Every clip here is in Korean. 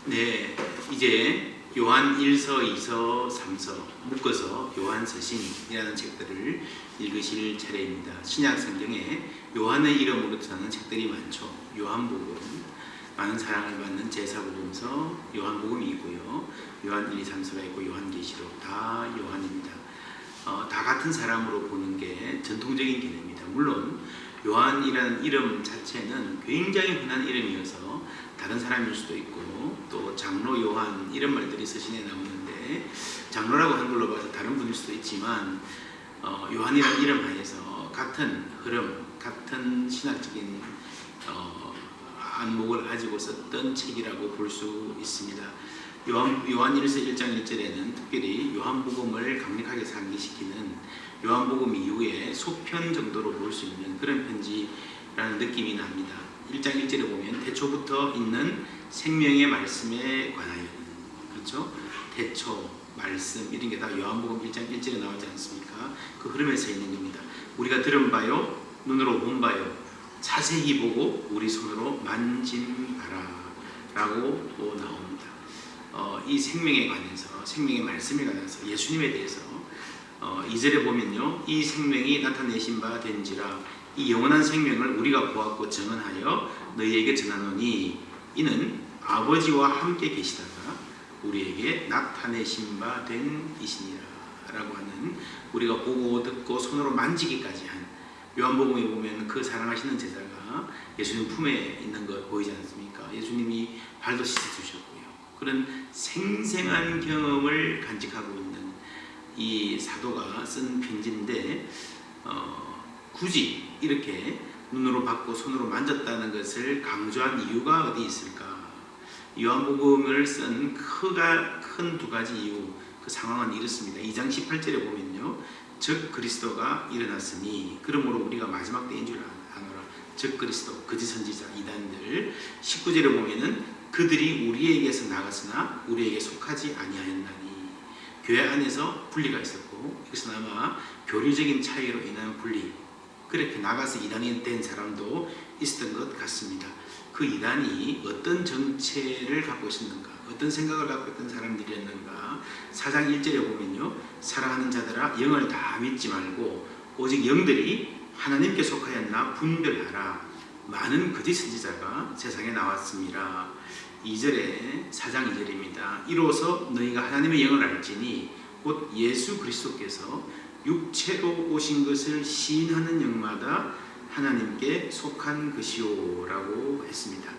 네, 이제 요한 1서, 2서, 3서 묶어서 요한 서신이라는 책들을 읽으실 차례입니다. 신약 성경에 요한의 이름으로 나는 책들이 많죠. 요한복음, 많은 사랑을 받는 제사복음서, 요한복음이 있고요. 요한 1, 2, 3서가 있고 요한계시록, 다 요한입니다. 다 같은 사람으로 보는 게 전통적인 개념입니다. 물론 요한이라는 이름 자체는 굉장히 흔한 이름이어서 다른 사람일 수도 있고, 또 장로 요한 이런 말들이 서신에 나오는데 장로라고 한글로 봐서 다른 분일 수도 있지만, 요한이라는 이름 하에서 같은 흐름, 같은 신학적인 안목을 가지고 썼던 책이라고 볼 수 있습니다. 요한 1서 1장 1절에는 특별히 요한복음을 강력하게 상기시키는, 요한복음 이후에 소편 정도로 볼 수 있는 그런 편지라는 느낌이 납니다. 1장 1절에 보면 태초부터 있는 생명의 말씀에 관하여, 그렇죠? 태초, 말씀 이런 게 다 요한복음 1장 1절에 나오지 않습니까? 그 흐름에서 있는 겁니다. 우리가 들은 바요, 눈으로 본 바요, 자세히 보고 우리 손으로 만진 바라 라고 나옵니다. 이 생명에 관해서, 생명의 말씀에 관해서, 예수님에 대해서 2절에 보면요, 이 생명이 나타내신 바 된지라, 이 영원한 생명을 우리가 보았고 증언하여 너희에게 전하노니 이는 아버지와 함께 계시다가 우리에게 나타내신 바 된 이시니라 라고 하는, 우리가 보고 듣고 손으로 만지기까지 한, 요한복음에 보면 그 사랑하시는 제자가 예수님 품에 있는 것 보이지 않습니까? 예수님이 발도 씻어주셨고요. 그런 생생한 경험을 간직하고 있는 이 사도가 쓴 편지인데, 굳이 이렇게 눈으로 봤고 손으로 만졌다는 것을 강조한 이유가 어디 있을까? 요한복음을 쓴 큰 두 가지 이유, 그 상황은 이렇습니다. 2장 18절에 보면요, 즉 그리스도가 일어났으니 그러므로 우리가 마지막 때인 줄 아노라. 즉 그리스도, 거짓 선지자, 이단들. 19절에 보면은 그들이 우리에게서 나갔으나 우리에게 속하지 아니하였나니. 교회 안에서 분리가 있었고, 이것은 아마 교리적인 차이로 인한 분리, 그렇게 나가서 이단이 된 사람도 있었던 것 같습니다. 그 이단이 어떤 정체를 갖고 있었는가, 어떤 생각을 갖고 있던 사람들이었는가. 4장 1절에 보면요, 사랑하는 자들아 영을 다 믿지 말고 오직 영들이 하나님께 속하였나 분별하라. 많은 거짓 선지자가 세상에 나왔습니다. 2절에 4장 2절입니다. 이로써 너희가 하나님의 영을 알지니 곧 예수 그리스도께서 육체로 오신 것을 시인하는 영마다 하나님께 속한 것이요 라고 했습니다.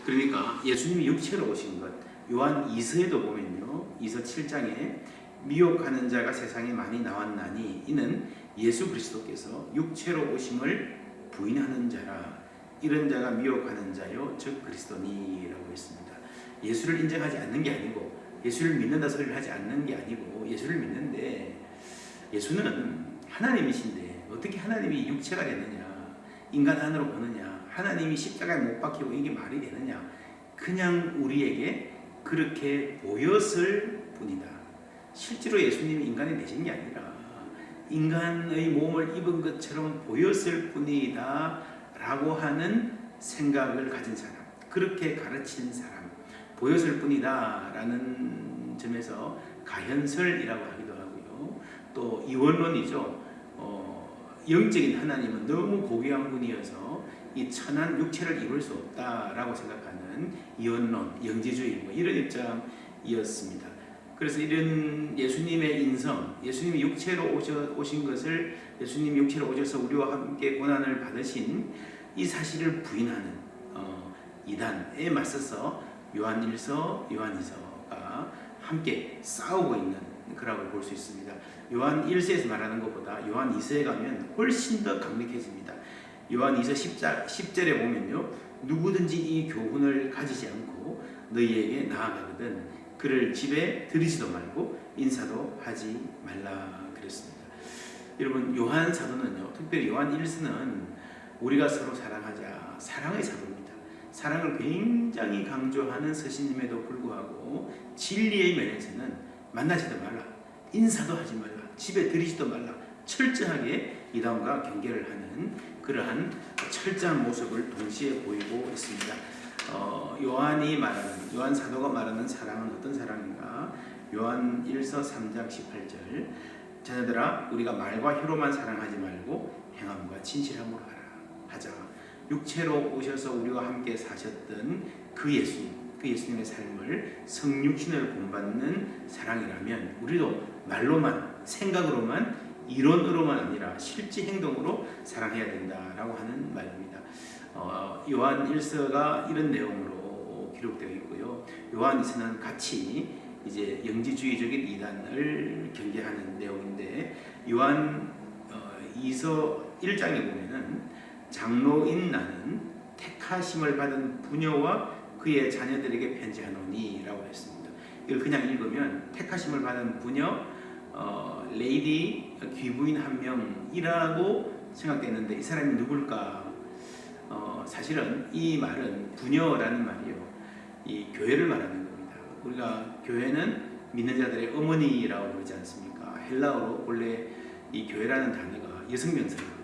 그러니까 예수님이 육체로 오신 것, 요한 2서에도 보면요, 2서 7장에 미혹하는 자가 세상에 많이 나왔나니 이는 예수 그리스도께서 육체로 오심을 부인하는 자라. 이런 자가 미혹하는 자요 즉 그리스도니라고 했습니다. 예수를 인정하지 않는 게 아니고, 예수를 믿는다 소리를 하지 않는 게 아니고, 예수를 믿는데, 예수는 하나님이신데 어떻게 하나님이 육체가 되느냐, 인간 안으로 오느냐, 하나님이 십자가에 못 박히고 이게 말이 되느냐. 그냥 우리에게 그렇게 보였을 뿐이다. 실제로 예수님이 인간이 되신 게 아니라 인간의 몸을 입은 것처럼 보였을 뿐이다 라고 하는 생각을 가진 사람, 그렇게 가르친 사람, 보였을 뿐이다 라는 점에서 가현설이라고 하기도 하고요. 또 이원론이죠. 영적인 하나님은 너무 고귀한 분이어서 이 천한 육체를 입을 수 없다라고 생각하는 이원론, 영지주의 뭐 이런 입장이었습니다. 그래서 이런 예수님의 인성, 예수님이 육체로 오신 것을, 예수님이 육체로 오셔서 우리와 함께 고난을 받으신 이 사실을 부인하는 이단에 맞서서 요한 1서, 요한 2서가 함께 싸우고 있는 그라고 볼 수 있습니다. 요한 1서에서 말하는 것보다 요한 2서에 가면 훨씬 더 강력해집니다. 요한 2서 10절에 보면요, 누구든지 이 교훈을 가지지 않고 너희에게 나아가거든 그를 집에 들이지도 말고 인사도 하지 말라 그랬습니다. 여러분, 요한 사도는요, 특별히 요한 1서는 우리가 서로 사랑하자, 사랑의 사도입니다. 사랑을 굉장히 강조하는 서신임에도 불구하고 진리의 면에서는 만나지도 말라, 인사도 하지 말라, 집에 들이지도 말라, 철저하게 이단과 경계를 하는 그러한 철저한 모습을 동시에 보이고 있습니다. 요한 사도가 말하는 사랑은 어떤 사랑인가? 요한 1서 3장 18절 자녀들아 우리가 말과 혀로만 사랑하지 말고 행함과 진실함으로 하자. 육체로 오셔서 우리와 함께 사셨던 그 예수님의 삶을 성육신을 본받는 사랑이라면 우리도 말로만 생각으로만 이론으로만 아니라 실제 행동으로 사랑해야 된다라고 하는 말입니다. 요한 1서가 이런 내용으로 기록되어 있고요. 요한 2서는 같이 이제 영지주의적인 이단을 경계하는 내용인데 요한 2서 1장에 보면은 장로인 나는 택하심을 받은 부녀와 그의 자녀들에게 편지하노니라고 했습니다. 이걸 그냥 읽으면 택하심을 받은 부녀, 레이디 귀부인 한 명이라고 생각되는데 이 사람이 누굴까? 사실은 이 말은 부녀라는 말이요, 이 교회를 말하는 겁니다. 우리가 교회는 믿는 자들의 어머니라고 부르지 않습니까? 헬라어로 원래 이 교회라는 단어가 여성 명사거든요.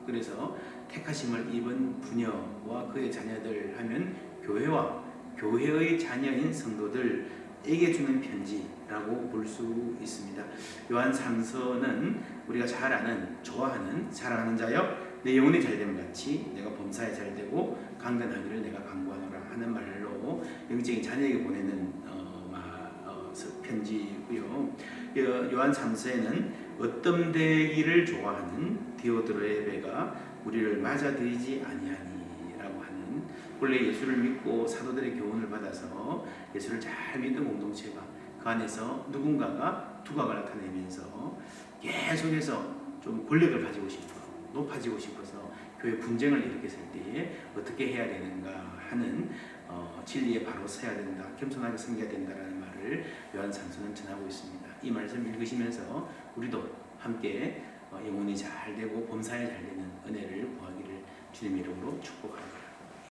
그래서 택하심을 입은 부녀와 그의 자녀들 하면 교회와 교회의 자녀인 성도들에게 주는 편지라고 볼 수 있습니다. 요한 3서는 우리가 잘 아는, 좋아하는, 사랑하는 자여 내 영혼이 잘됨 같이 내가 범사에 잘되고 강건하기를 내가 간구하노라 하는 말로 영적인 자녀에게 보내는 편지고요. 요한 3서에는 어떤 되기를 좋아하는 디오드레베가 우리를 맞아들이지 아니하니라고 하는, 원래 예수를 믿고 사도들의 교훈을 받아서 예수를 잘 믿는 공동체가 그 안에서 누군가가 두각을 나타내면서 계속해서 좀 권력을 가지고 싶어 높아지고 싶어서 교회 분쟁을 일으켰을 때에 어떻게 해야 되는가 하는 진리에 바로 서야 된다, 겸손하게 섬겨야 된다라는 말을 요한 3서는 전하고 있습니다. 이 말씀 읽으시면서 우리도 함께 영혼이 잘 되고 범사에 잘 되는 은혜를 구하기를 주님의 이름으로 축복합니다.